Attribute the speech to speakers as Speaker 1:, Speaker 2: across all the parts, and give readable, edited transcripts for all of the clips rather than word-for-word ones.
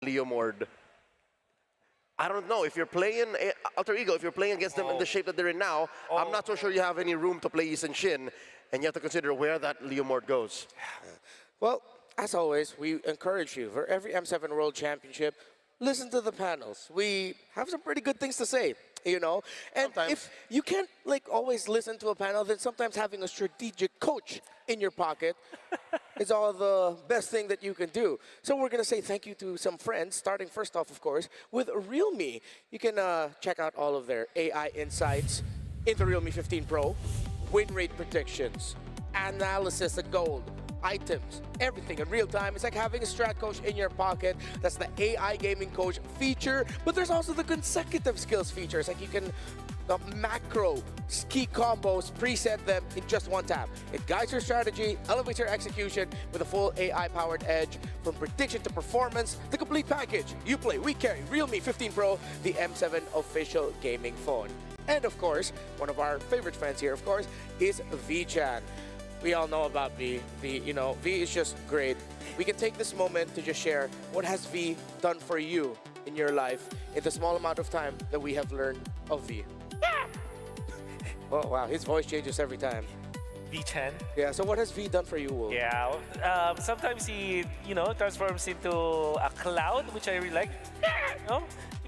Speaker 1: Leo mode. I don't know, if you're playing Alter Ego, if you're playing against them in the shape that they're in now, I'm not so sure you have any room to play Yi Shin, and you have to consider where that Leo mode goes.
Speaker 2: Well, as always, we encourage you, for every M7 World Championship, listen to the panels. We have some pretty good things to say, you know? And sometimes, if you can't always listen to a panel, then sometimes having a strategic coach in your pocket is all the best thing that you can do. So we're going to say thank you to some friends, starting first off, of course, with Realme. You can check out all of their AI insights in the Realme 15 Pro, win rate predictions, analysis at gold, items, everything in real time. It's like having a strat coach in your pocket. That's the AI gaming coach feature. But there's also the consecutive skills features. Like you can macro key combos, preset them in just one tap. It guides your strategy, elevates your execution with a full AI-powered edge. From prediction to performance, the complete package. Uplay, we carry Realme 15 Pro, the M7 official gaming phone. And of course, one of our favorite friends here, of course, is V-Chan. We all know about V. V is just great. We can take this moment to just share what has V done for you in your life in the small amount of time that we have learned of V. Oh, wow, his voice changes every time.
Speaker 3: V-Chan.
Speaker 2: Yeah, so what has V done for you, Will?
Speaker 3: Yeah, sometimes he, transforms into a cloud, which I really like,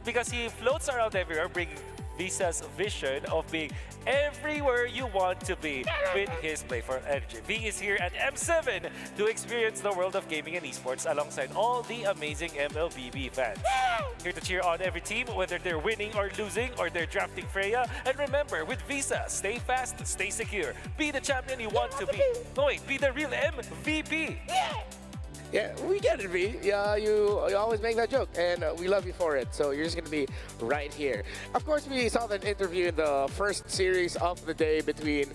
Speaker 3: because he floats around everywhere, bringing Visa's vision of being everywhere you want to be with his playful energy. V is here at M7 to experience the world of gaming and esports alongside all the amazing MLBB fans. Here to cheer on every team, whether they're winning or losing or they're drafting Freya. And remember, with Visa, stay fast, stay secure. Be the champion you want to be. No, wait, be the real MVP.
Speaker 2: Yeah, we get it, V. Yeah, you always make that joke, and we love you for it. So you're just going to be right here. Of course, we saw that interview in the first series of the day between,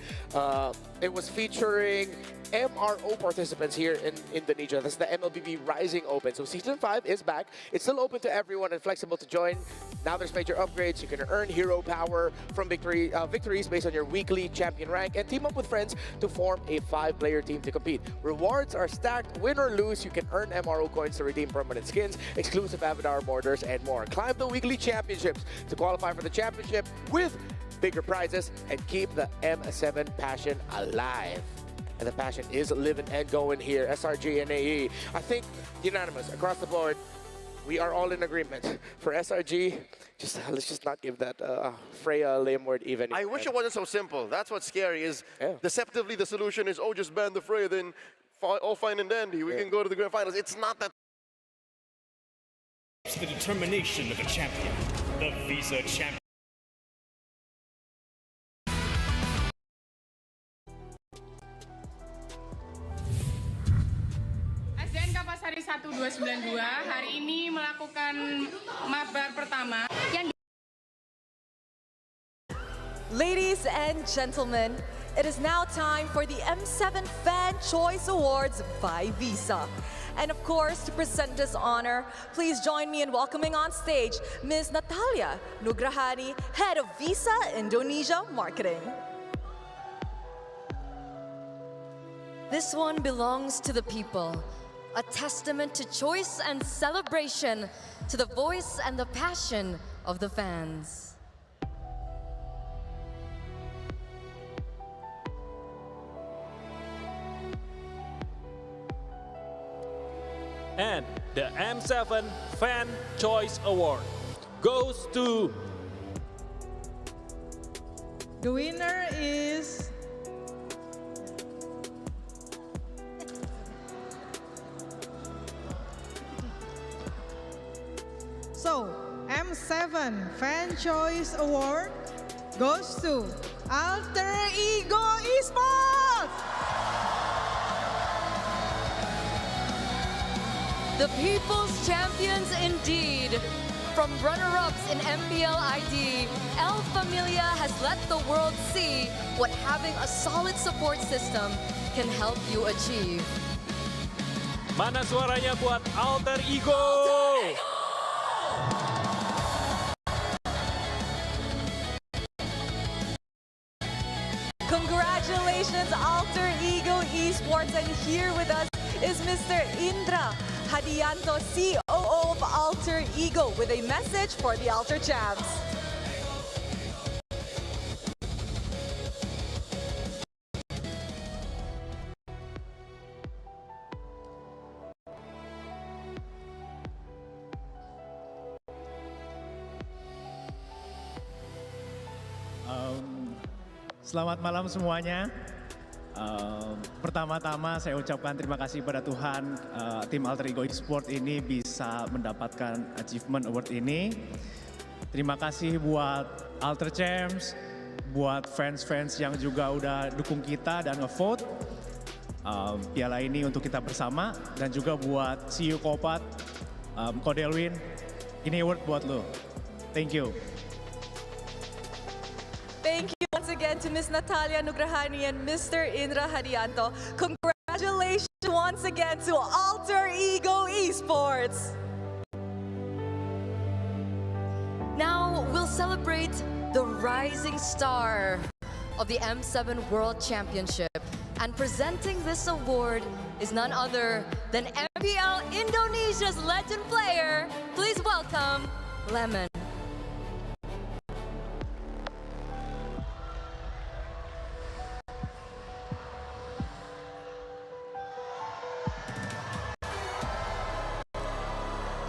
Speaker 2: it was featuring MRO participants here in Indonesia. That's the MLBB Rising Open. So Season 5 is back. It's still open to everyone and flexible to join. Now there's major upgrades. You can earn hero power from victories based on your weekly champion rank and team up with friends to form a 5-player team to compete. Rewards are stacked. Win or lose, you can earn MRO coins to redeem permanent skins, exclusive avatar borders, and more. Climb the weekly championships to qualify for the championship with bigger prizes and keep the M7 passion alive. And the passion is living and going here, SRG and AE. I think unanimous across the board. We are all in agreement. For SRG, let's just not give that Freya lame word even.
Speaker 1: I wish it wasn't so simple. That's what's scary is deceptively the solution is, oh, just ban the Freya, then all fine and dandy. We can go to the grand finals. It's not that.
Speaker 4: It's the determination of a champion, the Visa champion.
Speaker 5: Hari 1292 hari ini melakukan mabar pertama.
Speaker 6: Ladies and gentlemen, it is now time for the M7 Fan Choice Awards by Visa. And of course, to present this honor, please join me in welcoming on stage Ms. Natalia Nugrahani, Head of Visa Indonesia Marketing.
Speaker 7: This one belongs to the people. A testament to choice and celebration, to the voice and the passion of the fans.
Speaker 8: And the M7 Fan Choice Award goes to...
Speaker 9: The winner is... So, M7 Fan Choice Award goes to Alter Ego Esports!
Speaker 7: The people's champions indeed. From runner-ups in MPL ID, El Familia has let the world see what having a solid support system can help you achieve.
Speaker 8: Mana suaranya buat Alter Ego?
Speaker 7: Alter Ego!
Speaker 6: Congratulations, Alter Ego Esports, and here with us is Mr. Indra Inrahadianto, COO of Alter Ego, with a message for the Alter Champs.
Speaker 10: Selamat malam semuanya. Pertama-tama saya ucapkan terima kasih pada Tuhan tim Alter Ego Esport ini bisa mendapatkan Achievement Award ini. Terima kasih buat Alter Champs, buat fans-fans yang juga udah dukung kita dan ngevote. Piala ini untuk kita bersama, dan juga buat CU Kopat, Kodelwin, ini award buat lo. Thank you.
Speaker 6: Thank you once again to Ms. Natalia Nugrahani and Mr. Inrahadianto. Congratulations once again to Alter Ego Esports.
Speaker 7: Now we'll celebrate the rising star of the M7 World Championship. And presenting this award is none other than MPL Indonesia's legend player. Please welcome Lemon.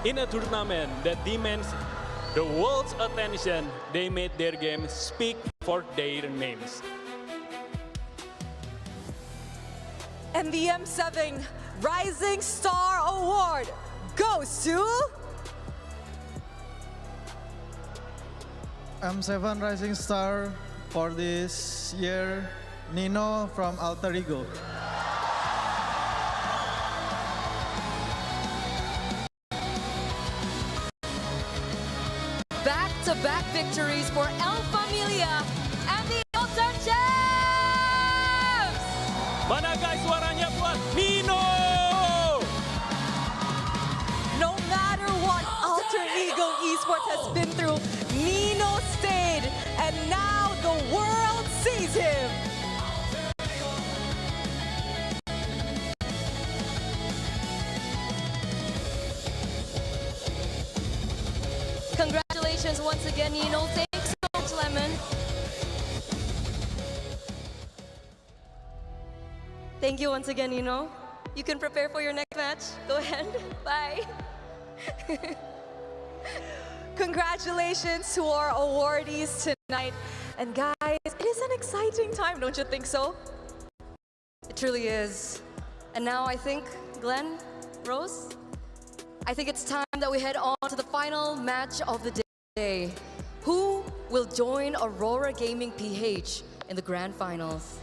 Speaker 8: In a tournament that demands the world's attention, they made their game speak for their names.
Speaker 6: And the M7 Rising Star Award goes to...
Speaker 11: M7 Rising Star for this year, Nino from Alter Ego.
Speaker 7: Back-to-back victories for El Familia and the Alter Champs!
Speaker 8: Mana guys suaranya buat Nino?
Speaker 6: No matter what Alter Ego Esports has been through, Nino stayed, and now the world sees him.
Speaker 7: Congratulations once again, Nino. Thanks so much, Lemon. Thank you once again, Nino. You can prepare for your next match. Go ahead. Bye.
Speaker 6: Congratulations to our awardees tonight. And guys, it is an exciting time, don't you think so?
Speaker 7: It truly is. And now I think, Glenn, Rose, I think it's time that we head on to the final match of the day. Who will join Aurora Gaming PH in the grand finals?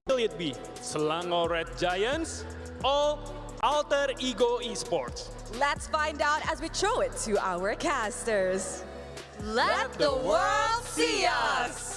Speaker 8: Will it be Selangor Red Giants or Alter Ego Esports?
Speaker 6: Let's find out as we throw it to our casters.
Speaker 7: Let the world see us!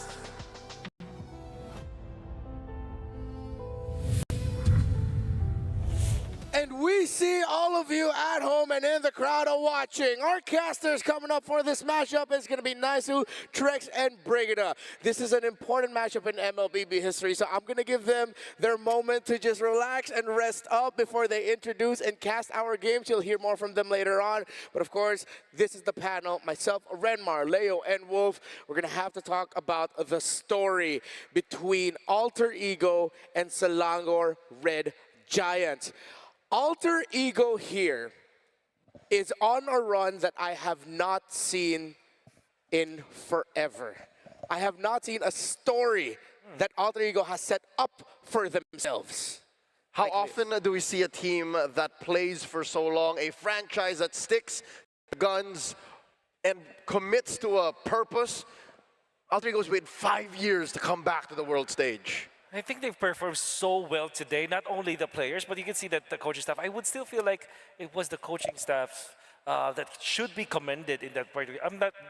Speaker 2: And we see all of you at home and in the crowd are watching. Our casters coming up for this matchup is going to be Naisu, Trex, and Brigida. This is an important matchup in MLBB history, so I'm going to give them their moment to just relax and rest up before they introduce and cast our games. You'll hear more from them later on. But of course, this is the panel. Myself, Renmar, Leo, and Wolf. We're going to have to talk about the story between Alter Ego and Selangor Red Giants. Alter Ego here is on a run that I have not seen in forever. I have not seen a story that Alter Ego has set up for themselves.
Speaker 1: How often do we see a team that plays for so long, a franchise that sticks to guns and commits to a purpose? Alter Ego's waited 5 years to come back to the world stage.
Speaker 3: I think they've performed so well today, not only the players, but you can see that the coaching staff, I would still feel like it was the coaching staff that should be commended in that part.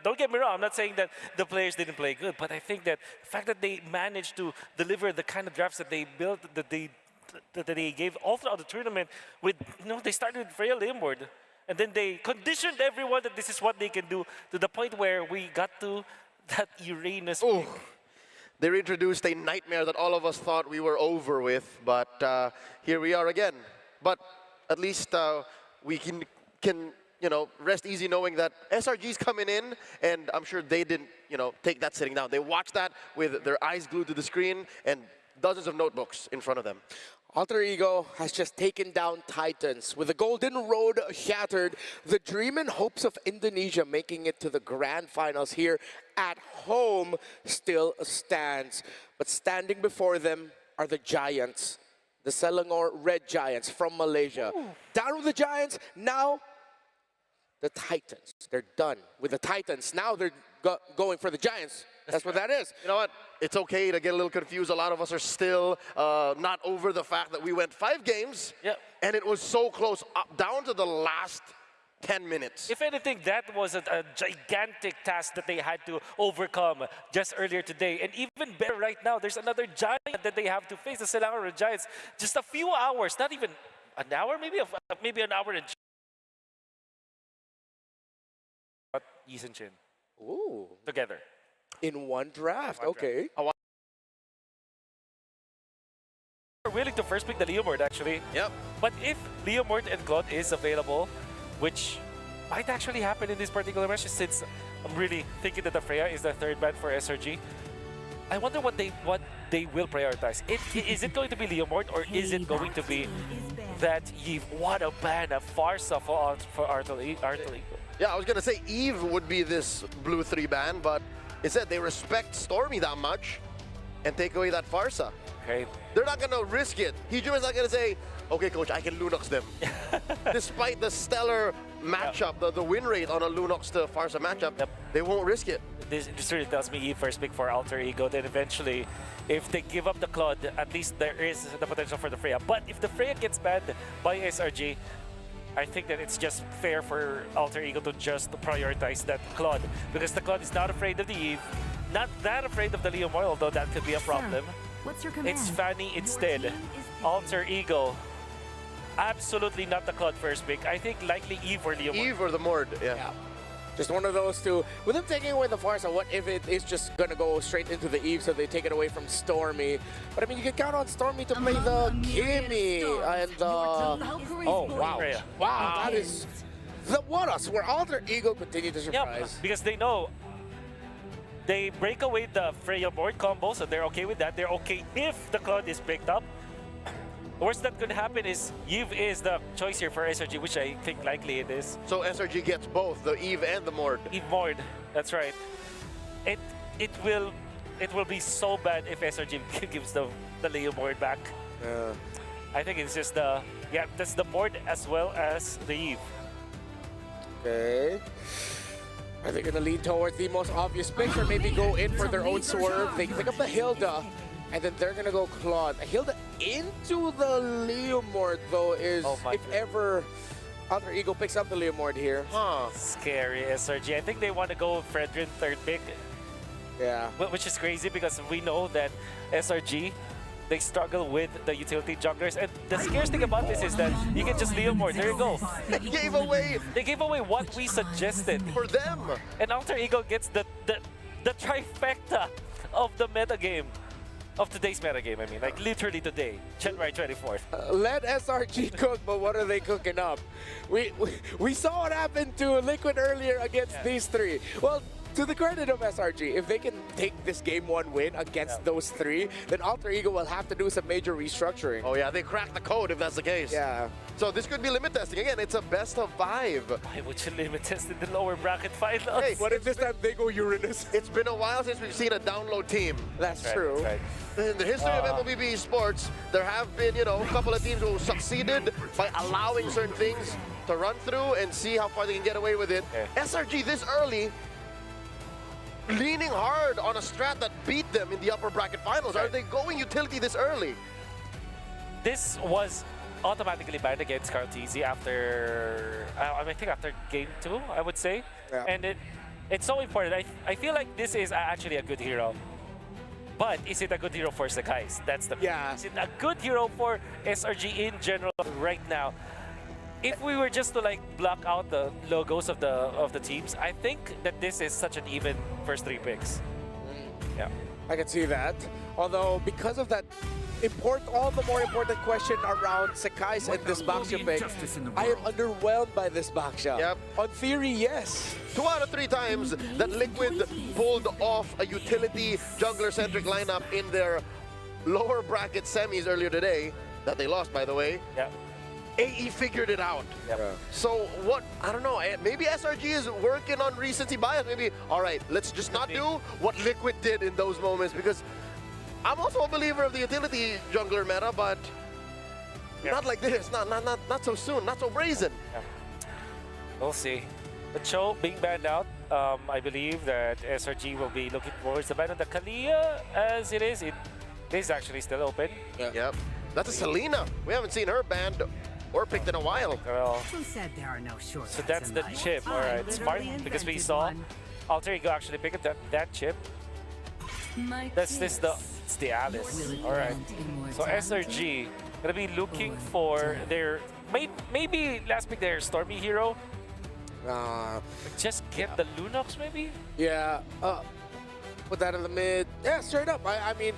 Speaker 3: Don't get me wrong, I'm not saying that the players didn't play good, but I think that the fact that they managed to deliver the kind of drafts that they built, that they gave all throughout the tournament with, they started with Freya Limward, and then they conditioned everyone that this is what they can do, to the point where we got to that Uranus pick.
Speaker 1: They introduced a nightmare that all of us thought we were over with, but here we are again. But at least we can rest easy knowing that SRG's coming in, and I'm sure they didn't, take that sitting down. They watched that with their eyes glued to the screen and dozens of notebooks in front of them.
Speaker 2: Alter Ego has just taken down Titans. With the Golden Road shattered, the dream and hopes of Indonesia making it to the grand finals here at home still stands. But standing before them are the Giants, the Selangor Red Giants from Malaysia. Ooh. Down with the Giants, now the Titans. They're done with the Titans. Now they're going for the Giants. That's what that is.
Speaker 1: You know what? It's okay to get a little confused. A lot of us are still not over the fact that we went 5 games, and it was so close, down to the last 10 minutes.
Speaker 3: If anything, that was a gigantic task that they had to overcome just earlier today. And even better right now, there's another giant that they have to face, the Selangor Giants. Just a few hours, not even an hour, maybe an hour and Yisun Chin.
Speaker 2: Ooh.
Speaker 3: Together.
Speaker 2: In one draft, okay.
Speaker 3: We're willing to first pick the Leomord, actually.
Speaker 1: Yep.
Speaker 3: But if Leomord and Claude is available, which might actually happen in this particular match, since I'm really thinking that the Freya is the third ban for SRG, I wonder what they will prioritize. Is it going to be Leomord, or is it going to be that Eve? What a ban, a Farsa for Arthur Ego.
Speaker 1: Yeah, I was going to say Eve would be this blue 3 ban, but instead they respect Stormy that much and take away that Farsa.
Speaker 3: Okay.
Speaker 1: They're not going to risk it. Hijuma's not going to say, okay, coach, I can Lunox them. Despite the stellar matchup, the win rate on a Lunox to Farsa matchup, they won't risk it.
Speaker 3: This really tells me Eve first pick for Alter Ego. Then eventually, if they give up the Claude, at least there is the potential for the Freya. But if the Freya gets banned by SRG, I think that it's just fair for Alter Ego to just prioritize that Claude, because the Claude is not afraid of the Eve, not that afraid of the Leomord, although that could be a problem.
Speaker 12: What's your command?
Speaker 3: It's Fanny instead. Alter Ego, absolutely not the Claude first pick. I think likely Eve or Leomord.
Speaker 1: Eve or the Mord, yeah.
Speaker 2: Just one of those two. With them taking away the Farsa, what if it is just going to go straight into the Eve, so they take it away from Stormy? But I mean, you can count on Stormy to play the Kimmy and oh, wow. Wow, that is the what-us, where Alter Ego continue to surprise.
Speaker 3: Yeah, because they know they break away the Freya board combo, so they're okay with that. They're okay if the Claude is picked up. Worst that could happen is Eve is the choice here for SRG, which I think likely it is.
Speaker 1: So SRG gets both, the Eve and the Mord.
Speaker 3: Eve Mord, that's right. It will be so bad if SRG gives the Leomord back. I think it's just that's the Mord as well as the Eve.
Speaker 2: Okay. Are they going to lean towards the most obvious picks, or maybe go in for their own swerve? They can pick up the Hilda, and then they're going to go Claude. Hilda into the Leomord, though, is if ever Alter Ego picks up the Leomord here.
Speaker 3: Scary SRG. I think they want to go Fredrin third pick.
Speaker 2: Yeah.
Speaker 3: Which is crazy, because we know that SRG, they struggle with the utility junglers. And the scariest thing about this is that you can just Leomord. There you go.
Speaker 1: They gave away
Speaker 3: what we suggested.
Speaker 1: For them.
Speaker 3: And Alter Ego gets the trifecta of the metagame. Of today's metagame, I mean, like literally today, January 24th.
Speaker 2: Let SRG cook, but what are they cooking up? We saw what happened to Liquid earlier against these three. Well, to the credit of SRG, if they can take this game 1 win against those three, then Alter Ego will have to do some major restructuring.
Speaker 1: Oh yeah, they cracked the code if that's the case.
Speaker 2: Yeah.
Speaker 1: So this could be limit testing. Again, it's a best of 5.
Speaker 3: Why would you limit test in the lower bracket finals?
Speaker 1: Hey,
Speaker 2: what if this time they go Uranus?
Speaker 1: It's been a while since we've seen a download team.
Speaker 2: That's true.
Speaker 3: That's right.
Speaker 1: In the history of MLBB sports, there have been, a couple of teams who succeeded by allowing certain things to run through and see how far they can get away with it. SRG this early, leaning hard on a strat that beat them in the upper bracket finals. Are they going utility this early?
Speaker 3: This was automatically banned against Cartesi after, I think after game 2, I would say.
Speaker 2: Yeah.
Speaker 3: And it's so important. I feel like this is actually a good hero. But is it a good hero for Sakai's? That's the
Speaker 2: yeah.
Speaker 3: Is it a good hero for SRG in general right now? If we were just to like block out the logos of the teams, I think that this is such an even first 3 picks. Yeah,
Speaker 2: I can see that. Although because of that all the more important question around Sakai's and this Baksha pick. I am underwhelmed by this Baksha.
Speaker 1: Yep.
Speaker 2: On theory, yes.
Speaker 1: 2 out of 3 times that Liquid pulled off a utility jungler-centric lineup in their lower bracket semis earlier today, that they lost, by the way.
Speaker 3: Yeah.
Speaker 1: AE figured it out.
Speaker 3: Yep.
Speaker 1: So what, I don't know, maybe SRG is working on recency bias. Maybe, all right, let's just not do what Liquid did in those moments, because I'm also a believer of the utility jungler meta, but not like this, not so soon, not so brazen.
Speaker 3: Yeah. We'll see. The Cho being banned out, I believe that SRG will be looking towards the ban on the Kalia as it is. It is actually still open.
Speaker 1: Yep. That's a Selena. We haven't seen her banned or picked in a while.
Speaker 3: Well,
Speaker 12: Who said there are no shortcuts
Speaker 3: so that's
Speaker 12: in
Speaker 3: the
Speaker 12: life?
Speaker 3: chip. All right, smart, because we saw Alter Ego actually pick up that chip. It's the Alice. All right. So SRG gonna be looking for their maybe last pick their Stormy hero. Just get the Lunox maybe.
Speaker 2: Yeah. Put that in the mid. Yeah, straight up. I mean,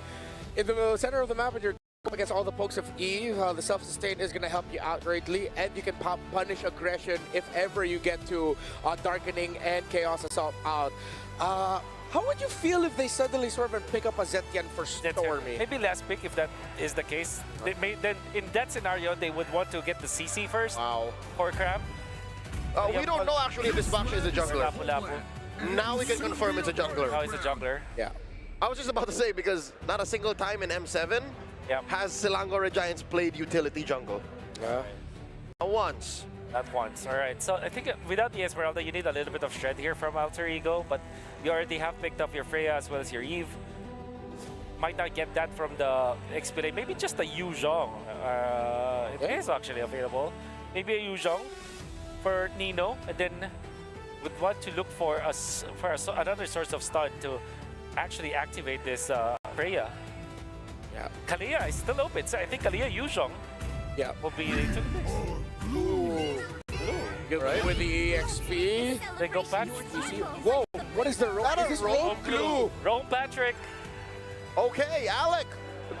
Speaker 2: in the center of the map, when you're up against all the pokes of E, the self-sustain is going to help you out greatly, and you can punish aggression if ever you get to Darkening and Chaos Assault out. How would you feel if they suddenly sort of pick up a Zetian for Stormy?
Speaker 3: Maybe last pick if that is the case. Then in that scenario, they would want to get the CC first.
Speaker 1: Wow.
Speaker 3: Or Crab.
Speaker 1: We don't know actually if this Baksha is a jungler.
Speaker 3: Lapu-Lapu.
Speaker 1: Now we can confirm it's a jungler.
Speaker 3: Now it's a jungler.
Speaker 2: Yeah.
Speaker 1: I was just about to say, because not a single time in M7 has Silango Red Giants played utility jungle.
Speaker 2: Yeah.
Speaker 1: Not once.
Speaker 3: Not once. All right. So I think without the Esmeralda, you need a little bit of shred here from Alter Ego, but you already have picked up your Freya as well as your Eve. Might not get that from the XP. Maybe just a Yu Zhong. It is actually available. Maybe a Yu Zhong for Nino, and then would want to look for another source of stun to actually activate this Freya.
Speaker 2: Yeah.
Speaker 3: Kalia is still open, so I think Kalia Yu Zhong will be to the mix.
Speaker 2: Good right. With the EXP.
Speaker 3: They go back.
Speaker 2: Whoa, what is the roll?
Speaker 1: That
Speaker 2: Is this
Speaker 1: a roll
Speaker 2: roll glue?
Speaker 3: Roll Patrick.
Speaker 1: Okay, Alec,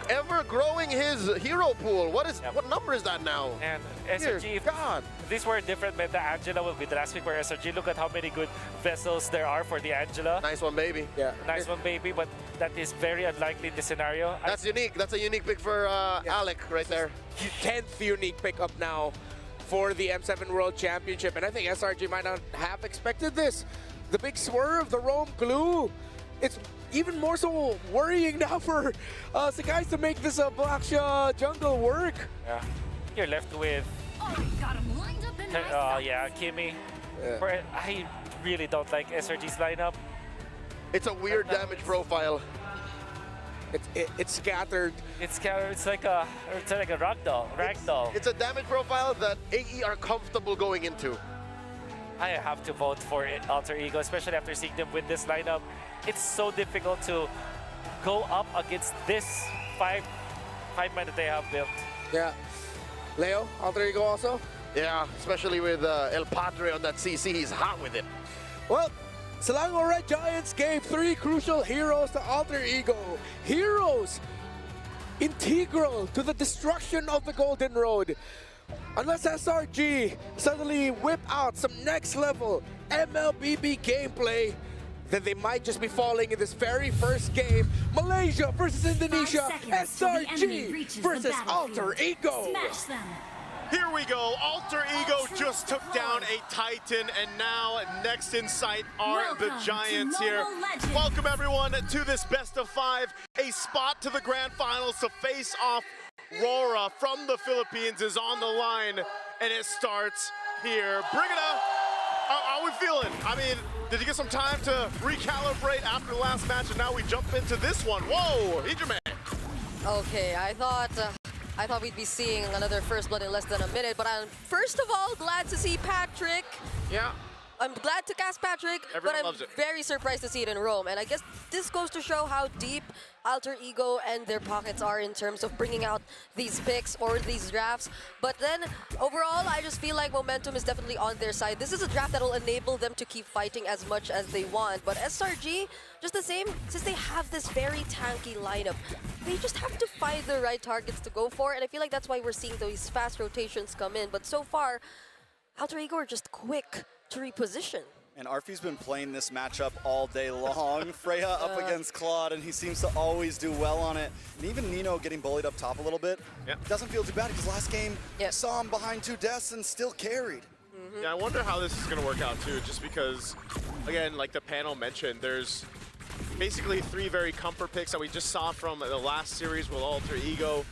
Speaker 1: ever growing his hero pool. What number is that now?
Speaker 3: And SRG,
Speaker 1: God.
Speaker 3: If this were a different meta, Angela will be the last pick where SRG. Look at how many good vessels there are for the Angela.
Speaker 1: Nice one, baby.
Speaker 2: Yeah.
Speaker 3: Nice one, baby, but that is very unlikely in this scenario.
Speaker 1: That's unique. That's a unique pick for Alec right there.
Speaker 2: 10th unique pickup now for the M7 World Championship, and I think SRG might not have expected this. The big swerve, the roam glue. It's even more so worrying now for Sakai to make this Baksha jungle work.
Speaker 3: Yeah. You're left with Kimmy.
Speaker 2: Yeah.
Speaker 3: I really don't like SRG's lineup.
Speaker 1: It's a weird damage profile.
Speaker 2: It's scattered.
Speaker 3: It's scattered. It's like a ragdoll.
Speaker 1: It's a damage profile that AE are comfortable going into.
Speaker 3: I have to vote for Alter Ego, especially after seeing them with this lineup. It's so difficult to go up against this five man that they have built.
Speaker 2: Yeah. Leo, Alter Ego also?
Speaker 1: Yeah, especially with El Padre on that CC, he's hot with it.
Speaker 2: Well, Silango Red Giants gave 3 crucial heroes to Alter Ego. Heroes integral to the destruction of the Golden Road. Unless SRG suddenly whip out some next level MLBB gameplay, then they might just be falling in this very first game. Malaysia versus Indonesia, SRG versus Alter Ego.
Speaker 13: Here we go, Alter Ego just took down a Titan, and now next in sight are the Giants here. Welcome everyone to this best of 5, a spot to the grand finals to face off. Rora from the Philippines is on the line, and it starts here. Brigida, how are we feeling? I mean, did you get some time to recalibrate after the last match, and now we jump into this one? Whoa, Hijime.
Speaker 14: Okay, I thought we'd be seeing another first blood in less than a minute, but I'm first of all glad to see Patrick.
Speaker 2: Yeah.
Speaker 14: I'm glad to cast Patrick,
Speaker 13: Everyone
Speaker 14: but
Speaker 13: loves
Speaker 14: I'm
Speaker 13: it.
Speaker 14: very surprised to see it in Rome. And I guess this goes to show how deep Alter Ego and their pockets are in terms of bringing out these picks or these drafts. But then, overall, I just feel like momentum is definitely on their side. This is a draft that will enable them to keep fighting as much as they want. But SRG, just the same, since they have this very tanky lineup, they just have to find the right targets to go for. And I feel like that's why we're seeing those fast rotations come in. But so far, Alter Ego are just quick to reposition.
Speaker 12: And Arfi's been playing this matchup all day long. Freya up against Claude, and he seems to always do well on it. And even Nino getting bullied up top a little bit. Doesn't feel too bad because last game saw him behind 2 deaths and still carried.
Speaker 13: Yeah, I wonder how this is going to work out too, just because, again, like the panel mentioned, there's basically 3 very comfort picks that we just saw from the last series with Alter Ego.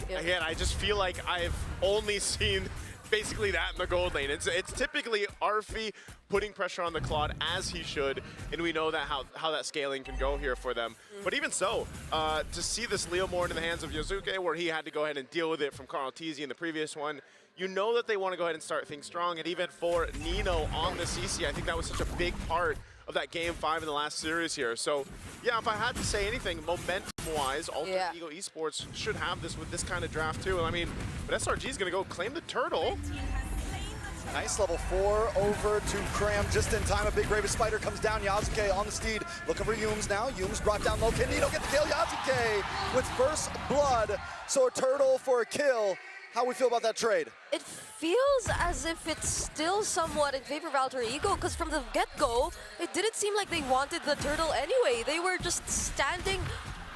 Speaker 13: Again, I just feel like I've only seen basically that in the gold lane. It's typically Arfi putting pressure on the Claude as he should, and we know that how that scaling can go here for them. But even so, to see this Leo more into the hands of Yazuke, where he had to go ahead and deal with it from Carl Tizzi in the previous one, you know that they want to go ahead and start things strong. And even for Nino on the CC, I think that was such a big part of that Game 5 in the last series here. So, yeah, if I had to say anything, momentum-wise, Alter Ego Esports should have this with this kind of draft too. I mean, but SRG is going to go claim the turtle.
Speaker 12: Nice level 4 over to Cram just in time. A big Raven Spider comes down. Yazuke on the steed, looking for Yumes now. Yumes brought down low. Can Nino get the kill? Yazuke with first blood. So a turtle for a kill. How we feel about that trade?
Speaker 14: It feels as if it's still somewhat in favor of Alter Ego, because from the get-go, it didn't seem like they wanted the turtle anyway. They were just standing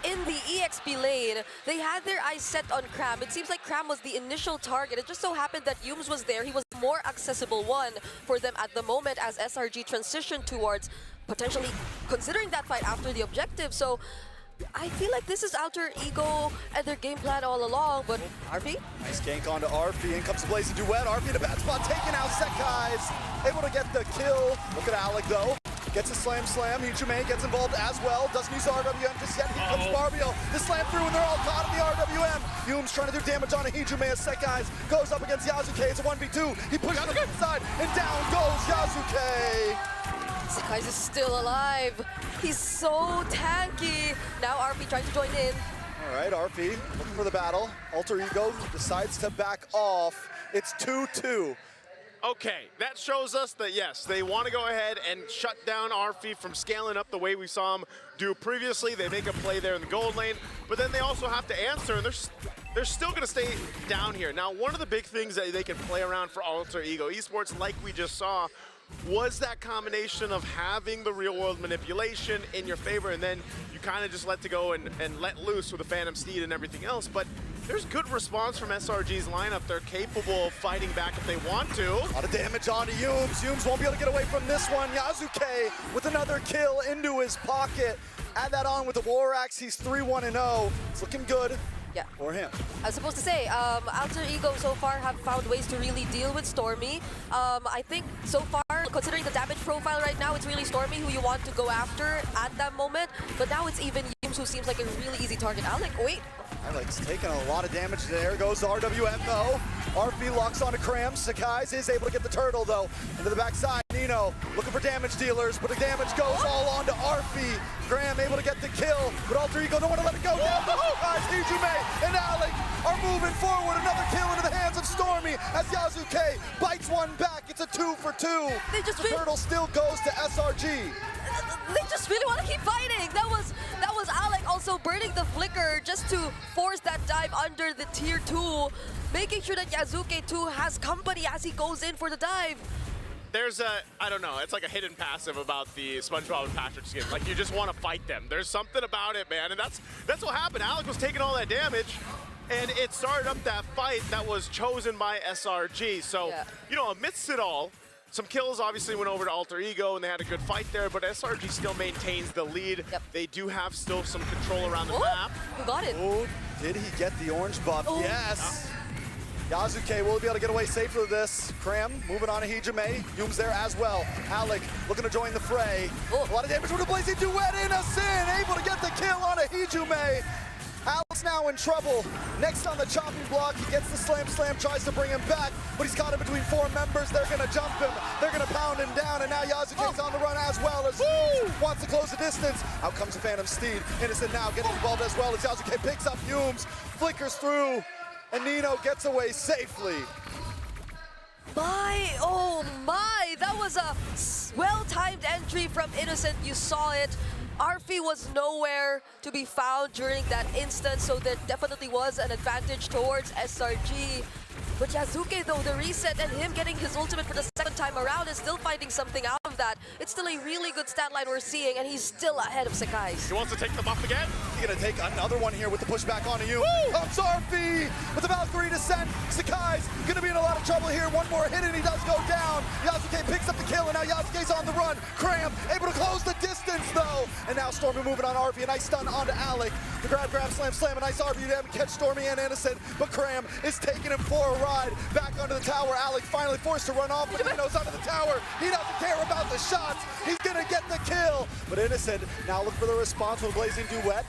Speaker 14: in the EXP lane. They had their eyes set on Cram. It seems like Cram was the initial target. It just so happened that Yumes was there. He was the more accessible one for them at the moment as SRG transitioned towards potentially considering that fight after the objective. So I feel like this is Alter Ego and their game plan all along, but Arfi?
Speaker 12: Nice gank onto Arfi, in comes the Blazing Duet. Arfi in a bad spot, taking out Sekai's, able to get the kill. Look at Alec though, gets a slam. Hijume gets involved as well, doesn't use RWM just yet. Here comes Barbio, the slam through and they're all caught in the RWM. Yumes trying to do damage on a Hijume as Sekai's goes up against Yazuke. It's a 1v2, he pushes him inside and down goes Yazuke.
Speaker 14: Sekai's is still alive. He's so tanky. Now Arfi trying to join in.
Speaker 12: All right, Arfi looking for the battle. Alter Ego decides to back off. It's 2-2.
Speaker 13: Okay, that shows us that, yes, they want to go ahead and shut down Arfi from scaling up the way we saw him do previously. They make a play there in the gold lane, but then they also have to answer, and they're still going to stay down here. Now, one of the big things that they can play around for Alter Ego Esports, like we just saw, was that combination of having the real-world manipulation in your favor, and then you kind of just let to go and let loose with the Phantom Steed and everything else. But there's good response from SRG's lineup. They're capable of fighting back if they want to.
Speaker 12: A lot of damage onto Yumes. Yumes won't be able to get away from this one. Yazuke with another kill into his pocket. Add that on with the War Axe. He's 3-1-0. It's looking good.
Speaker 14: Yeah.
Speaker 12: For him.
Speaker 14: I was supposed to say, Alter Ego so far have found ways to really deal with Stormy. I think so far, considering the damage profile right now, it's really Stormy who you want to go after at that moment. But now it's even Yumes who seems like a really easy target. Alec, wait.
Speaker 12: Alec's taking a lot of damage. There goes RWM though. Arfi locks onto Cram. Sekai's is able to get the turtle though. Into the backside. Nino looking for damage dealers, but the damage goes all onto Arfi. Graham able to get the kill, but Alter Ego don't want to let it go. Down to Sekai's. Hijume and Alec are moving forward. Another kill into the hands of Stormy as Yazuke bites one back. It's a 2-for-2. The turtle still goes to SRG.
Speaker 14: They just really want to keep fighting. That was Alec also burning the flicker just to force that dive under the tier 2, making sure that Yazuke too has company as he goes in for the dive.
Speaker 13: There's I don't know, it's like a hidden passive about the SpongeBob and Patrick skin. Like, you just want to fight them. There's something about it, man, and that's what happened. Alec was taking all that damage, and it started up that fight that was chosen by SRG. So, you know, amidst it all, some kills obviously went over to Alter Ego, and they had a good fight there, but SRG still maintains the lead. They do have still some control around the map.
Speaker 14: Who got it?
Speaker 12: Oh, did he get the orange buff? Yes. Yazuke will be able to get away safely with this. Cram moving on to Hijume. Yume's there as well. Alec looking to join the fray. A lot of damage with the Blazing Duet in a sin. Able to get the kill on a Hijume. Alec's now in trouble. Next on the chopping block, he gets the slam, tries to bring him back, but he's caught in between 4 members. They're gonna jump him, they're gonna pound him down, and now Yasuke's on the run as well as wants to close the distance. Out comes the Phantom Steed. Innocent now getting involved as well as Yasuke picks up Humes, flickers through, and Nino gets away safely.
Speaker 14: Oh my, that was a well-timed entry from Innocent. You saw it. Arfi was nowhere to be found during that instance, so there definitely was an advantage towards SRG. But Yasuke, though, the reset and him getting his ultimate for the second time around is still finding something out of that. It's still a really good stat line we're seeing, and he's still ahead of Sakai's.
Speaker 13: He wants to take them off again.
Speaker 12: He's gonna take another one here with the pushback onto you. Comes Arfi with the Valkyrie descent. Sakai's gonna be in a lot of trouble here. One more hit and he does go down. Yasuke picks up the kill, and now Yasuke's on the run. Cram able to close the distance though. And now Stormy moving on Arfi. A nice stun onto Alec. The grab, slam. A nice RB to catch Stormy and Innocent. But Cram is taking him for a ride. Back onto the tower. Alec finally forced to run off, but Nino's under the tower. He doesn't care about the shots. He's gonna get the kill. But Innocent now look for the response with Blazing Duet.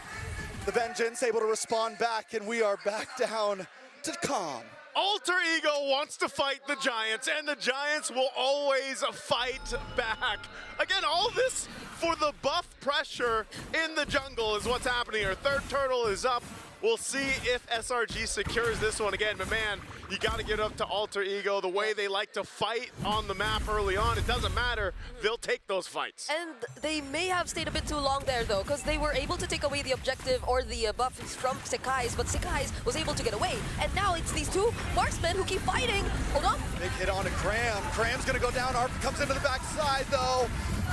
Speaker 12: The Vengeance able to respond back, and we are back down to calm.
Speaker 13: Alter Ego wants to fight the Giants, and the Giants will always fight back. Again, all this for the buff pressure in the jungle is what's happening here. Third turtle is up. We'll see if SRG secures this one again, but man, you got to give it up to Alter Ego. The way they like to fight on the map early on, it doesn't matter. They'll take those fights.
Speaker 14: And they may have stayed a bit too long there, though, because they were able to take away the objective or the buffs from Sakai's, but Sakai's was able to get away. And now it's these two marksmen who keep fighting. Hold on.
Speaker 12: Big hit on to Cram. Cram's going to go down. Arp comes into the backside, though.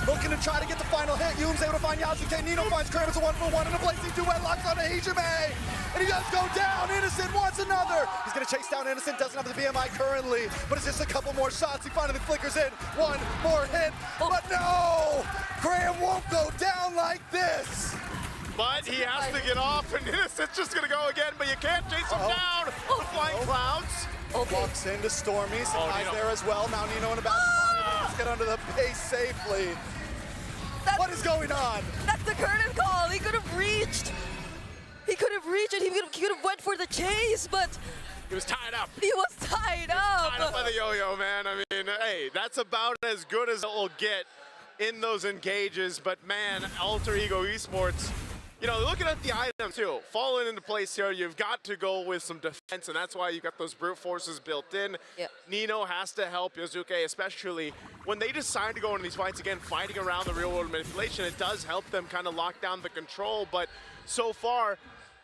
Speaker 12: Looking to try to get the final hit. Yume's able to find Yasuke. Nino finds Cram. It's a 1-for-1 and a Blazing Duet locks on to Hijime. And he does go down. Innocent wants another. He's going to chase down Innocent. Doesn't have the BMI currently, but it's just a couple more shots. He finally flickers in. One more hit. But no! Cram won't go down like this.
Speaker 13: But he has to get off, and Innocent's just going to go again, but you can't chase him down. The flying clouds.
Speaker 12: Walks into Stormy. Sakai's there as well. Now Nino in a bad spot. Let's get under the base safely. What is going on?
Speaker 14: That's the curtain call. He could have reached. He could have reached and he could have went for the chase, but
Speaker 13: he was tied up.
Speaker 14: He was tied up.
Speaker 13: Tied up by the yo-yo, man. I mean, hey, that's about as good as it will get in those engages. But man, Alter Ego Esports, you know, looking at the item too, falling into place here, you've got to go with some defense, and that's why you've got those brute forces built in.
Speaker 14: Yep.
Speaker 13: Nino has to help Yasuke, especially when they decide to go into these fights again, fighting around the real world manipulation. It does help them kind of lock down the control, but so far,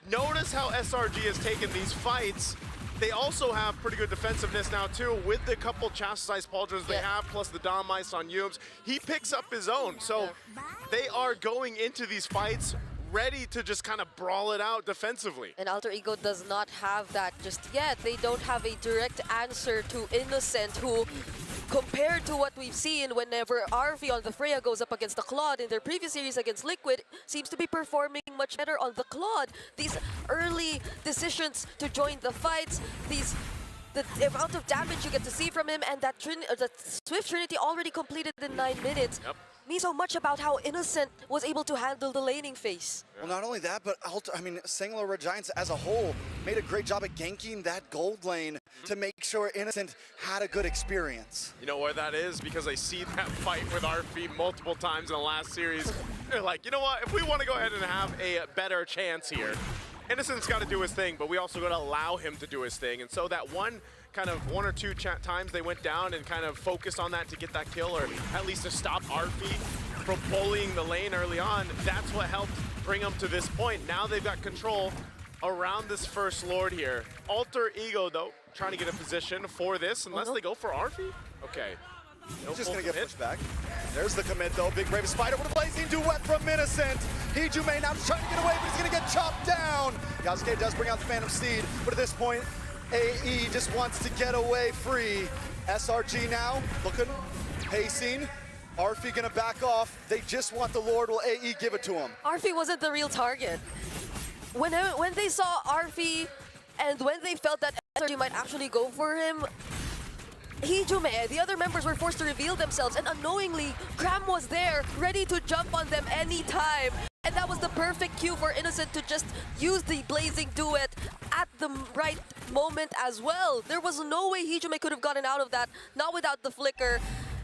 Speaker 13: notice how SRG has taken these fights. They also have pretty good defensiveness now too, with the couple chastised pauldrons they have, plus the Dom Ice on Yumes. He picks up his own, so they are going into these fights ready to just kind of brawl it out defensively.
Speaker 14: And Alter Ego does not have that just yet. They don't have a direct answer to Innocent, who, compared to what we've seen whenever Arvi on the Freya goes up against the Claude in their previous series against Liquid, seems to be performing much better on the Claude. These early decisions to join the fights, the amount of damage you get to see from him, and that Swift Trinity already completed in 9 minutes. Means so much about how Innocent was able to handle the laning phase.
Speaker 12: Well, not only that, but Singular Red Giants as a whole made a great job at ganking that gold lane to make sure Innocent had a good experience.
Speaker 13: You know where that is? Because I see that fight with RP multiple times in the last series. They're like, you know what? If we want to go ahead and have a better chance here, Innocent's got to do his thing, but we also got to allow him to do his thing. And so that one or two times they went down and kind of focused on that to get that kill, or at least to stop RP from bullying the lane early on. That's what helped bring them to this point. Now they've got control around this first Lord here. Alter Ego, though, trying to get a position for this, unless they go for RP. Okay.
Speaker 12: He's just going to get pushed back. There's the commit, though. Big Brave Spider with a Blazing Duet from Innocent. Hijime now just trying to get away, but he's going to get chopped down. Yasuke does bring out the Phantom Steed, but at this point, AE just wants to get away free. SRG now looking, pacing. Arfi gonna back off. They just want the Lord. Will AE give it to him?
Speaker 14: Arfi wasn't the real target. When they saw Arfi and when they felt that SRG might actually go for him, Hijime, the other members were forced to reveal themselves, and unknowingly, Cram was there, ready to jump on them anytime. And that was the perfect cue for Innocent to just use the Blazing Duet at the right moment as well. There was no way Hijume could have gotten out of that, not without the flicker.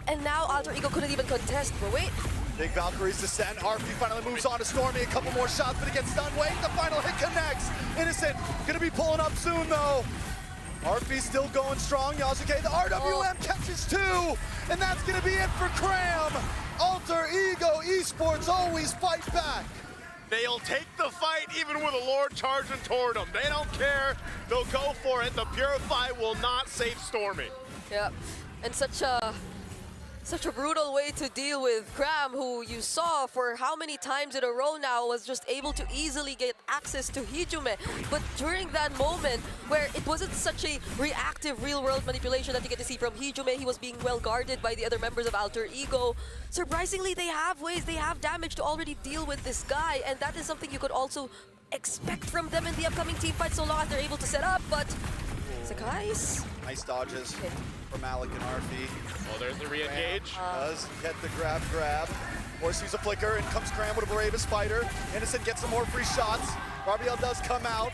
Speaker 14: And now Alter Ego couldn't even contest, but wait.
Speaker 12: Big Valkyrie's descent. RP finally moves on to Stormy. A couple more shots, but he gets stunned. Wait, the final hit connects. Innocent gonna be pulling up soon though. RP still going strong. Yasuke, the RWM catches two, and that's gonna be it for Cram. Alter Ego Esports always fight back.
Speaker 13: They'll take the fight even with a Lord charging toward them. They don't care. They'll go for it. The Purify will not save Stormy.
Speaker 14: Yeah, and such a brutal way to deal with Cram, who you saw for how many times in a row now was just able to easily get access to Hijume. But during that moment where it wasn't such a reactive real-world manipulation that you get to see from Hijume, he was being well guarded by the other members of Alter Ego. Surprisingly, they have ways, they have damage to already deal with this guy, and that is something you could also expect from them in the upcoming team fight so long as they're able to set up, but Sakai's.
Speaker 12: Nice dodges from Alec and RP.
Speaker 13: Oh, there's the re-engage.
Speaker 12: Does get the grab. Or sees a flicker, and comes Cram with a bravest fighter. Innocent gets some more free shots. RBL does come out,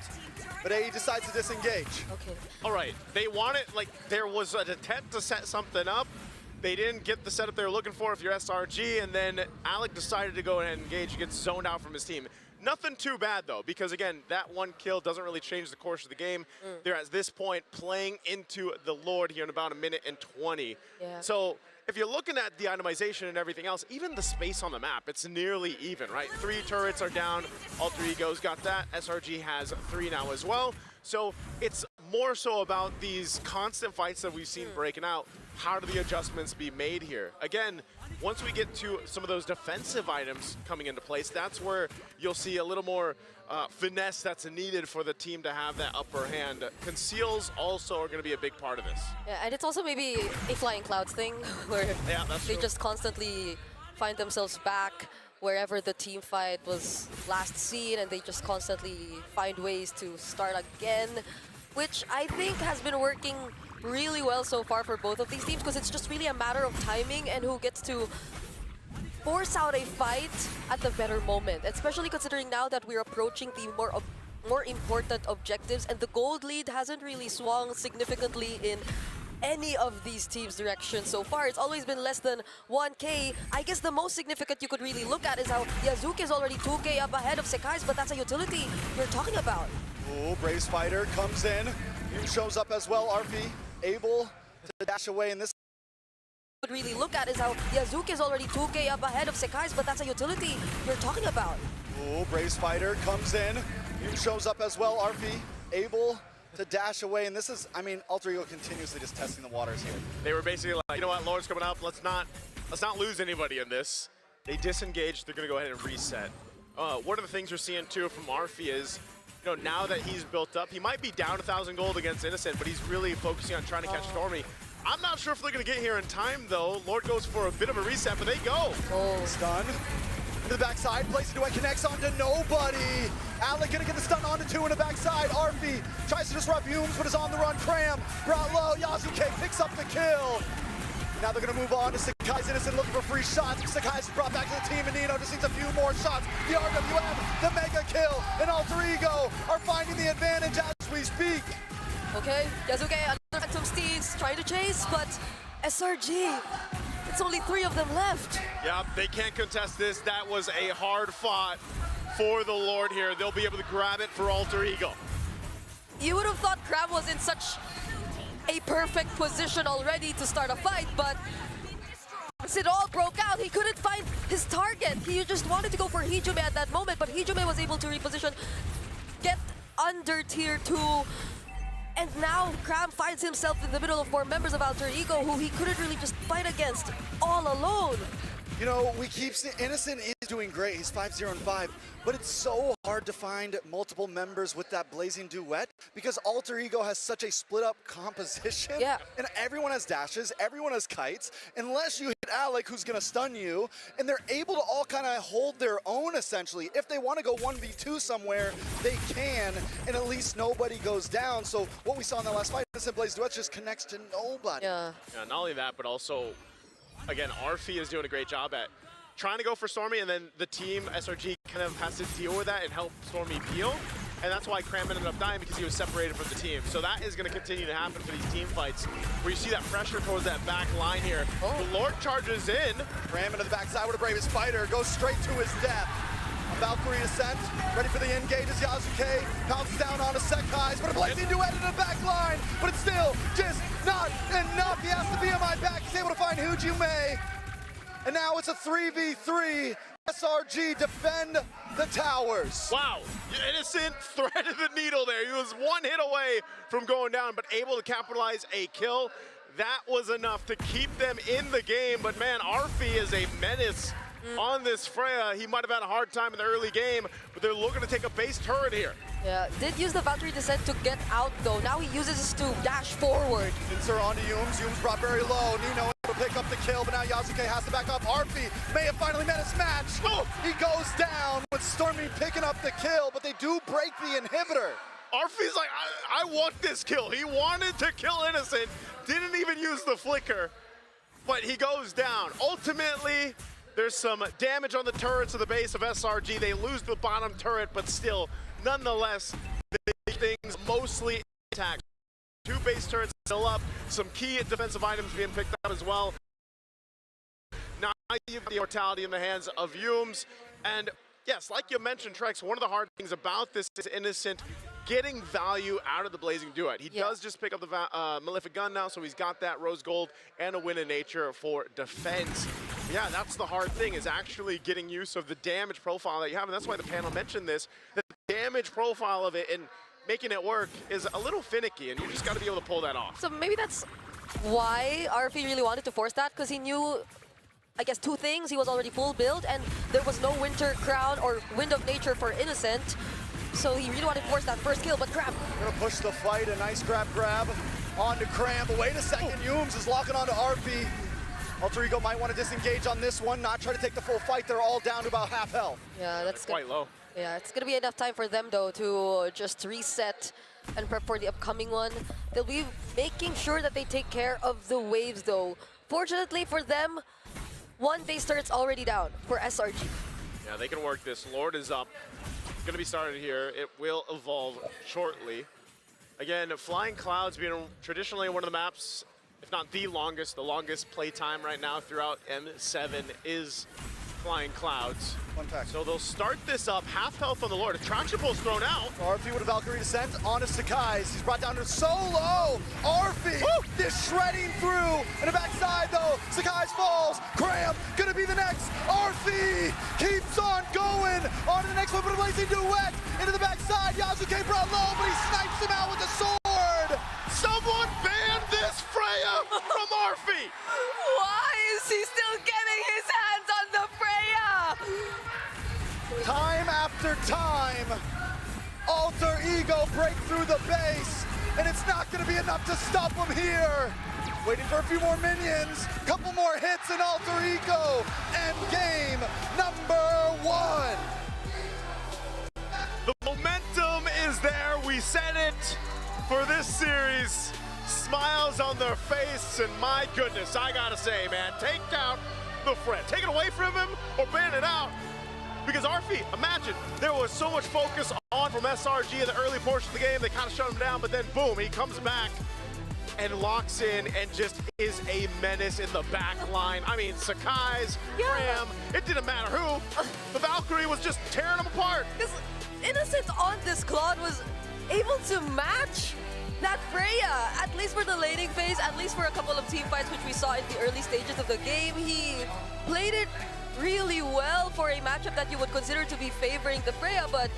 Speaker 12: but AE decides to disengage.
Speaker 14: Okay.
Speaker 13: All right, they want it, like there was an attempt to set something up. They didn't get the setup they were looking for if you're SRG, and then Alec decided to go ahead and engage. He gets zoned out from his team. Nothing too bad though, because again, that one kill doesn't really change the course of the game. They're at this point playing into the Lord here in about 1 minute and 20.
Speaker 14: Yeah.
Speaker 13: So if you're looking at the itemization and everything else, even the space on the map, it's nearly even, right? 3 turrets are down, Alter Ego's got that, SRG has 3 now as well. So it's more so about these constant fights that we've seen breaking out. How do the adjustments be made here? Again, once we get to some of those defensive items coming into place, that's where you'll see a little more finesse that's needed for the team to have that upper hand. Conceals also are going to be a big part of this.
Speaker 14: Yeah, and it's also maybe a Flying Clouds thing, where they just constantly find themselves back wherever the team fight was last seen, and they just constantly find ways to start again, which I think has been working really well so far for both of these teams, because it's just really a matter of timing and who gets to force out a fight at the better moment, especially considering now that we're approaching the more important objectives, and the gold lead hasn't really swung significantly in any of these teams' direction so far. It's always been less than 1K. I guess the most significant you could really look at is how Yazuki is already 2K up ahead of Sekai's, but that's a utility you're talking about.
Speaker 12: Ooh, Brave Spider comes in. Yu shows up as well. RP able to dash away, and this
Speaker 14: Would really look at is how Yazuki is already 2K up ahead of Sekai's, but that's a utility you're talking about.
Speaker 12: Ooh, Brave Spider comes in. Yu shows up as well. RP able to dash away, and this is, I mean, Alter Ego continuously just testing the waters here.
Speaker 13: They were basically like, you know what, Lord's coming up, let's not lose anybody in this. They disengaged, they're gonna go ahead and reset. One of the things we're seeing too from Arfi is, you know, now that he's built up, he might be down 1,000 gold against Innocent, but he's really focusing on trying to catch Stormy. I'm not sure if they're gonna get here in time though. Lord goes for a bit of a reset, but they go.
Speaker 12: Stun. To the backside, Blazing Duet connects onto nobody. Alec gonna get the stun onto 2 in the backside. Arfi tries to disrupt Humes, but is on the run. Cram brought low. Yasuke picks up the kill. Now they're gonna move on to Sakai's Innocent looking for free shots. Sakai's brought back to the team, and Nino just needs a few more shots. The RWM, the mega kill, and Alter Ego are finding the advantage as we speak.
Speaker 14: Okay, Yazuke, another Phantom Steeds trying to chase, but SRG, it's only 3 of them left.
Speaker 13: Yeah, they can't contest this. That was a hard fought for the Lord here. They'll be able to grab it for Alter Ego.
Speaker 14: You would have thought Crab was in such a perfect position already to start a fight, but once it all broke out, he couldn't find his target. He just wanted to go for Hijume at that moment, but Hijume was able to reposition, get under tier 2, and now Cram finds himself in the middle of 4 members of Alter Ego who he couldn't really just fight against all alone.
Speaker 12: You know, we keep seeing Innocent is doing great. He's 5-0-5, but it's so hard to find multiple members with that Blazing Duet because Alter Ego has such a split up composition.
Speaker 14: Yeah.
Speaker 12: And everyone has dashes, everyone has kites, unless you hit Alec, who's gonna stun you, and they're able to all kind of hold their own essentially. If they want to go 1v2 somewhere, they can, and at least nobody goes down. So what we saw in that last fight, Innocent Blazing Duet just connects to nobody.
Speaker 14: Yeah.
Speaker 13: Yeah, not only that, but also, again, Arfi is doing a great job at trying to go for Stormy, and then the team, SRG, kind of has to deal with that and help Stormy peel. And that's why Cram ended up dying, because he was separated from the team. So that is going to continue to happen for these team fights, where you see that pressure towards that back line here. The Lord charges in.
Speaker 12: Cram into the backside with a Bravest Fighter, goes straight to his death. A Valkyrie Ascent, ready for the engage as Yasuke pounces down onto Sekai's, but a blazing duet in the back line, but it's still just not enough. He has to be on my back. He's able to find Hujume. And now it's a 3v3. SRG defend the towers.
Speaker 13: Wow, Innocent threaded the needle there. He was one hit away from going down, but able to capitalize a kill. That was enough to keep them in the game. But man, Arfi is a menace on this Freya. He might have had a hard time in the early game, but they're looking to take a base turret here.
Speaker 14: Yeah, did use the Valkyrie Descent to get out though. Now he uses his to dash forward.
Speaker 12: Pincer onto Yums. Yums brought very low. Nino able to pick up the kill, but now Yasuke has to back up. Arfi may have finally met his match. Oh, he goes down with Stormy picking up the kill, but they do break the inhibitor.
Speaker 13: Arfi's like, I want this kill. He wanted to kill Innocent, didn't even use the flicker, but he goes down. Ultimately, there's some damage on the turrets of the base of SRG. They lose the bottom turret, but still, nonetheless, the things mostly intact. 2 base turrets still up, some key defensive items being picked up as well. Now you have the mortality in the hands of Yums, and yes, like you mentioned, Trex, one of the hard things about this is Innocent getting value out of the Blazing Duet. He does just pick up the Malefic Gun now, so he's got that Rose Gold and a win in nature for defense. Yeah, that's the hard thing, is actually getting use of the damage profile that you have, and that's why the panel mentioned this, that the damage profile of it and making it work is a little finicky, and you just got to be able to pull that off.
Speaker 14: So maybe that's why Arfi really wanted to force that, because he knew, I guess, 2 things. He was already full build, and there was no Winter Crown or Wind of Nature for Innocent. So he really wanted to force that first kill, but Crab.
Speaker 12: Gonna push the fight, a nice grab onto Cram, but wait a second, Yums is locking onto Arfi. Alter Ego might want to disengage on this one, not try to take the full fight. They're all down to about half health.
Speaker 14: Yeah, that's
Speaker 13: quite low.
Speaker 14: Yeah, it's gonna be enough time for them though to just reset and prep for the upcoming one. They'll be making sure that they take care of the waves though. Fortunately for them, 1 base turret's already down for SRG.
Speaker 13: Yeah, they can work this. Lord is up. Going to be started here. It will evolve shortly. Again, Flying Clouds being traditionally one of the maps, if not the longest play time right now throughout M7 is Flying Clouds. So they'll start this up, half health on the Lord. Attraction Pulse thrown out.
Speaker 12: Arfi with a Valkyrie Descent onto Sekai's. He's brought down to solo. Arfi just shredding through. And the backside though, Sekai's falls. Cram gonna be the next. Arfi keeps on going. On to the next one, but a blazing duet. Into the backside, Yasuke brought low, but he snipes him out with the sword.
Speaker 13: Someone banned this Freya from Arfi.
Speaker 14: Why is he still getting his hands on the Freya?
Speaker 12: Time after time, Alter Ego break through the base, and it's not going to be enough to stop him here. Waiting for a few more minions, couple more hits, and Alter Ego end game #1.
Speaker 13: The momentum is there. We said it for this series. Smiles on their face, and my goodness, I gotta say, man, take out the Fred. Take it away from him or ban it out. Because Arfi, imagine, there was so much focus on from SRG in the early portion of the game. They kind of shut him down, but then boom, he comes back and locks in and just is a menace in the back line. I mean, Sekai's, Cram, it didn't matter who. The Valkyrie was just tearing them apart.
Speaker 14: Because Innocent on this Claude was able to match that Freya, at least for the laning phase, at least for a couple of team fights which we saw in the early stages of the game. He played it really well for a matchup that you would consider to be favoring the Freya, but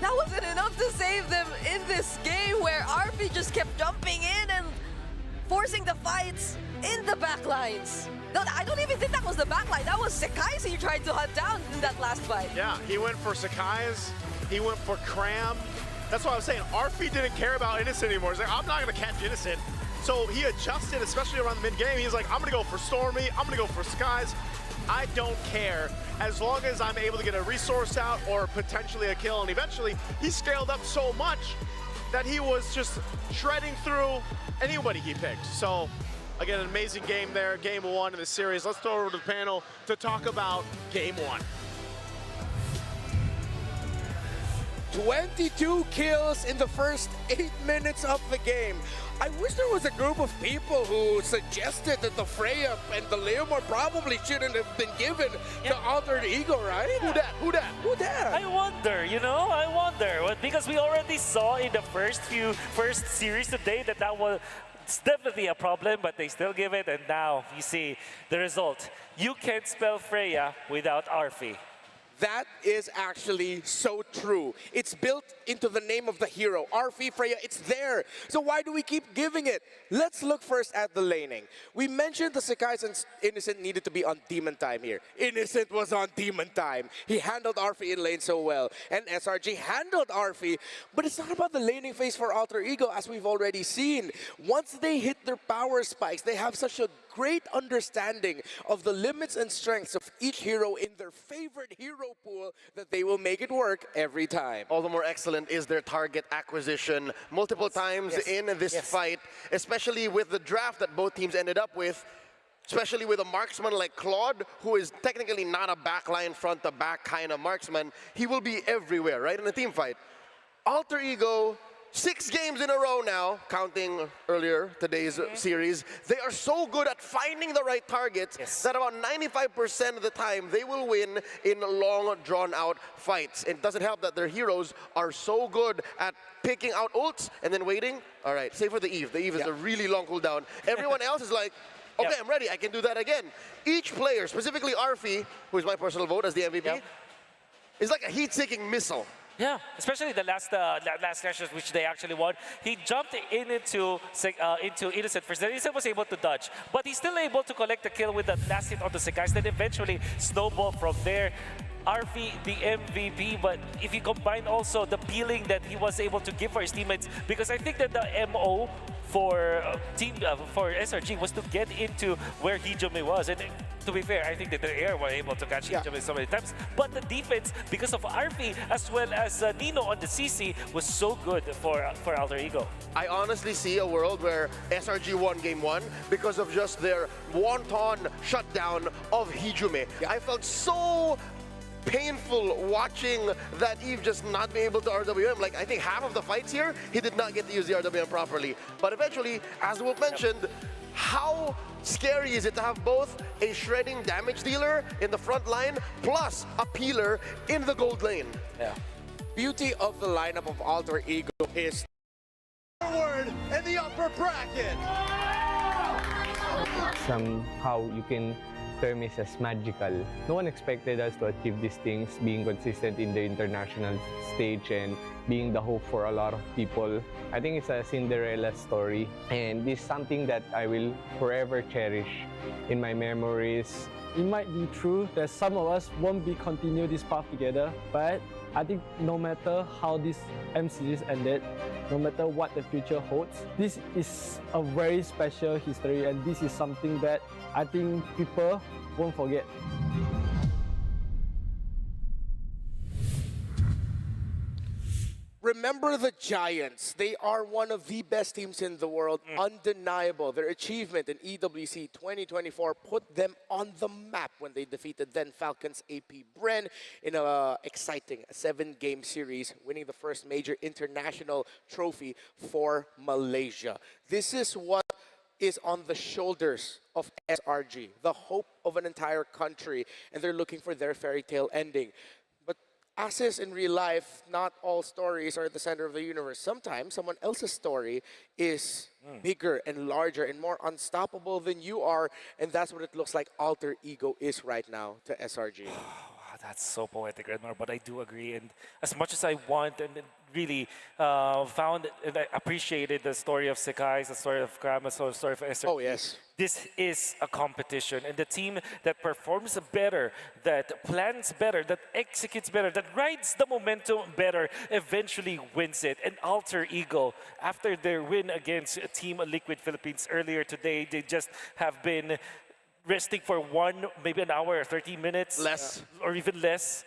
Speaker 14: that wasn't enough to save them in this game where Arfi just kept jumping in and forcing the fights in the backlines. No, I don't even think that was the backline. That was Sekai's he tried to hunt down in that last fight.
Speaker 13: Yeah, he went for Sekai's, he went for Cram. That's why I was saying, Arfi didn't care about Innocent anymore. He's like, I'm not gonna catch Innocent. So he adjusted, especially around the mid-game. He's like, I'm gonna go for Stormy, I'm gonna go for Sekai's. I don't care, as long as I'm able to get a resource out or potentially a kill. And eventually, he scaled up so much that he was just shredding through anybody he picked. So Again, an amazing game there, game one in the series. Let's throw it over to the panel to talk about game one.
Speaker 2: 22 kills in the first 8 minutes of the game. I wish there was a group of people who suggested that the Freya and the Leomord probably shouldn't have been given to Altered Ego, right?
Speaker 13: Who that? Who that?
Speaker 2: Who that?
Speaker 3: I wonder, you know, I wonder. Well, because we already saw in the first series today that was definitely a problem, but they still give it, and now you see the result. You can't spell Freya without Arfi.
Speaker 2: That is actually so true. It's built into the name of the hero. Arfi, Freya, it's there. So why do we keep giving it? Let's look first at the laning. We mentioned the Sakai's and Innocent needed to be on demon time here. Innocent was on demon time. He handled Arfi in lane so well. And SRG handled Arfi. But it's not about the laning phase for Alter Ego, as we've already seen. Once they hit their power spikes, they have such a great understanding of the limits and strengths of each hero in their favorite hero pool that they will make it work every time.
Speaker 1: All the more excellent is their target acquisition multiple times in this fight, especially with the draft that both teams ended up with, especially with a marksman like Claude, who is technically not a backline front-to-back kind of marksman. He will be everywhere, right, in a team fight. Alter Ego, 6 games in a row now, counting earlier today's series. They are so good at finding the right targets that about 95% of the time they will win in long, drawn-out fights. It doesn't help that their heroes are so good at picking out ults and then waiting. All right, save for the Eve. The Eve is a really long cooldown. Everyone else is like, okay, I'm ready. I can do that again. Each player, specifically Arfi, who is my personal vote as the MVP, is like a heat-seeking missile.
Speaker 3: Yeah, especially the last clashes which they actually won. He jumped into Innocent first. Then Innocent was able to dodge, but he's still able to collect the kill with the last hit on the Sakai's. Then eventually snowball from there. Arfi, the MVP, but if you combine also the peeling that he was able to give for his teammates, because I think that the MO for for SRG was to get into where Hijome was. And to be fair, I think that the air were able to catch Hijome so many times. But the defense, because of Arfi as well as Nino on the CC, was so good for Alter Ego.
Speaker 1: I honestly see a world where SRG won game 1 because of just their wanton shutdown of Hijome. I felt so painful watching that Eve just not be able to RWM. Like, I think half of the fights here, he did not get to use the RWM properly. But eventually, as Wolf mentioned, how scary is it to have both a shredding damage dealer in the front line plus a peeler in the gold lane?
Speaker 2: Yeah. Beauty of the lineup of Alter Ego is
Speaker 12: forward in the upper bracket.
Speaker 15: Somehow you can term it as magical. No one expected us to achieve these things, being consistent in the international stage and being the hope for a lot of people. I think it's a Cinderella story, and this is something that I will forever cherish in my memories.
Speaker 16: It might be true that some of us won't be continue this path together, but I think no matter how this M series ended, no matter what the future holds, this is a very special history, and this is something that I think people won't forget.
Speaker 2: Remember the Giants. They are one of the best teams in the world, undeniable. Their achievement in EWC 2024 put them on the map when they defeated then Falcons AP Bren in an exciting 7-game series, winning the first major international trophy for Malaysia. This is what is on the shoulders of SRG, the hope of an entire country, and they're looking for their fairy tale ending. As is in real life, not all stories are at the center of the universe. Sometimes someone else's story is bigger and larger and more unstoppable than you are, and that's what it looks like Alter Ego is right now to SRG.
Speaker 3: That's so poetic, Redmar, but I do agree. And as much as I want and really found and I appreciated the story of Sakai, the story of Kramas, the story of SRG.
Speaker 2: Oh, yes.
Speaker 3: This is a competition, and the team that performs better, that plans better, that executes better, that rides the momentum better, eventually wins it. And Alter Ego, after their win against Team Liquid Philippines earlier today, they just have been resting for maybe an hour or 30 minutes.
Speaker 1: Less.
Speaker 3: Or even less.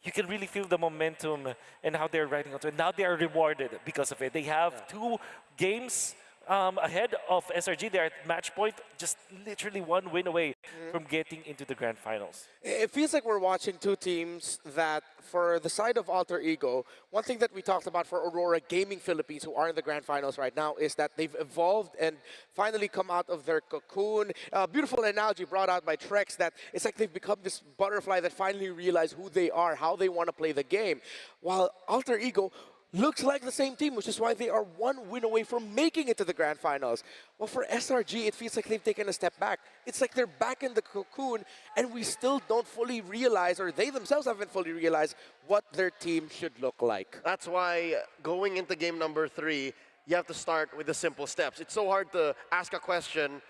Speaker 3: You can really feel the momentum and how they're riding onto it. Now they are rewarded because of it. They have 2 games ahead of SRG. They're at match point, just literally one win away from getting into the grand finals.
Speaker 2: It feels like we're watching two teams that, for the side of Alter Ego, one thing that we talked about for Aurora Gaming Philippines, who are in the grand finals right now, is that they've evolved and finally come out of their cocoon. Beautiful analogy brought out by Trex, that it's like they've become this butterfly that finally realize who they are, how they want to play the game. While Alter Ego looks like the same team, which is why they are one win away from making it to the grand finals. Well, for SRG, it feels like they've taken a step back. It's like they're back in the cocoon, and we still don't fully realize, or they themselves haven't fully realized, what their team should look like.
Speaker 1: That's why going into game number 3, you have to start with the simple steps. It's so hard to ask a question,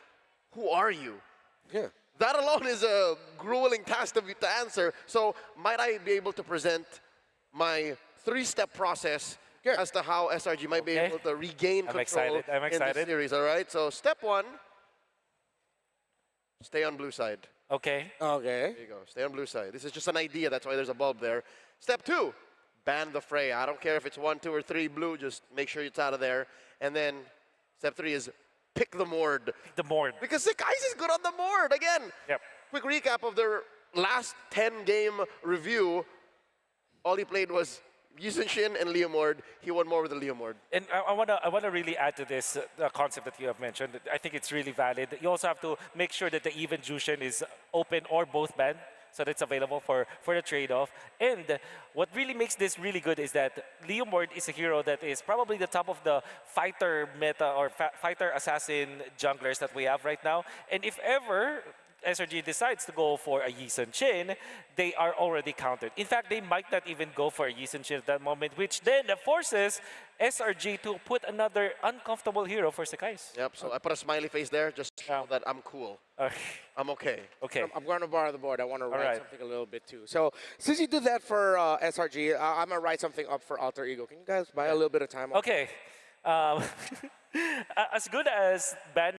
Speaker 1: who are you?
Speaker 2: Yeah.
Speaker 1: That alone is a grueling task to answer. So might I be able to present my 3-step process as to how SRG might be able to regain control in the series, all right? So step 1, stay on blue side.
Speaker 3: Okay.
Speaker 2: Okay.
Speaker 1: There you go, stay on blue side. This is just an idea, that's why there's a bulb there. Step 2, ban the fray. I don't care if it's 1, 2, or 3 blue, just make sure it's out of there. And then step 3 is pick the Mord.
Speaker 3: Pick the Mord.
Speaker 1: Because Sekais is good on the Mord, again.
Speaker 3: Yep.
Speaker 1: Quick recap of their last 10-game review. All he played was Yusun and Leomord. He won more with the Leomord.
Speaker 3: And I wanna really add to this concept that you have mentioned. I think it's really valid. You also have to make sure that the even Jushin is open or both banned, so that it's available for the trade-off. And what really makes this really good is that Leomord is a hero that is probably the top of the fighter meta or fighter assassin junglers that we have right now. And if ever SRG decides to go for a Yi Sun Shin, they are already countered. In fact, they might not even go for a Yi Sun Shin at that moment, which then forces SRG to put another uncomfortable hero for Sekais.
Speaker 1: Yep, so I put a smiley face there just so that I'm cool. I'm okay.
Speaker 3: Okay.
Speaker 2: I'm going to borrow the board. I want to write something a little bit too. So since you did that for SRG, I'm going to write something up for Alter Ego. Can you guys buy a little bit of time?
Speaker 3: Okay. As good as ban